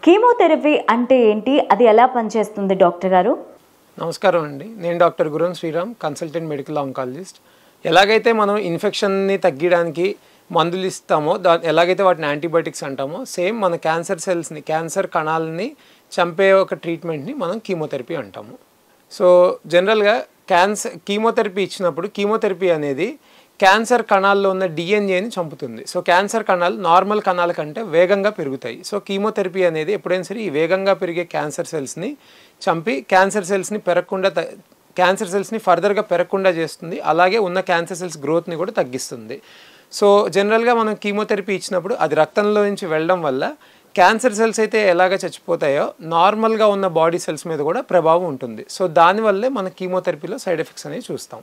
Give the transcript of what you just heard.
Chemotherapy అంటే ఏంటి? అది ఎలా పనిచేస్తుంది డాక్టర్ గారు? నమస్కారం అండి. నేను doctor Guram Sriram, consultant medical oncologist. ఎలాగైతే మనం ఇన్ఫెక్షన్ని తగ్గించడానికి మందులు ఇస్తామో, ఎలాగైతే వాటిని యాంటీబయాటిక్స్ అంటామో, సేమ్ మన క్యాన్సర్ సెల్స్ని, క్యాన్సర్ కణాలని చంపే ఒక ట్రీట్మెంట్ని మనం కీమోథెరపీ అంటాము. సో జనరల్గా కీమోథెరపీ ఇచ్చినప్పుడు కీమోథెరపీ అనేది క్యాన్సర్ కణాల్లో ఉన్న డిఎన్ఏని చంపుతుంది. సో క్యాన్సర్ కణాలు నార్మల్ కణాల కంటే వేగంగా పెరుగుతాయి. సో కీమోథెరపీ అనేది ఎప్పుడైనా సరే ఈ వేగంగా పెరిగే క్యాన్సర్ సెల్స్ని చంపి క్యాన్సర్ సెల్స్ని ఫర్దర్గా పెరగకుండా చేస్తుంది. అలాగే ఉన్న క్యాన్సర్ సెల్స్ గ్రోత్ని కూడా తగ్గిస్తుంది. సో జనరల్గా మనం కీమోథెరపీ ఇచ్చినప్పుడు అది రక్తంలో నుంచి వెళ్ళడం వల్ల క్యాన్సర్ సెల్స్ అయితే ఎలాగ చచ్చిపోతాయో నార్మల్గా ఉన్న బాడీ సెల్స్ మీద కూడా ప్రభావం ఉంటుంది. సో దానివల్లే మన కీమోథెరపీలో సైడ్ ఎఫెక్ట్స్ అనేవి చూస్తాం.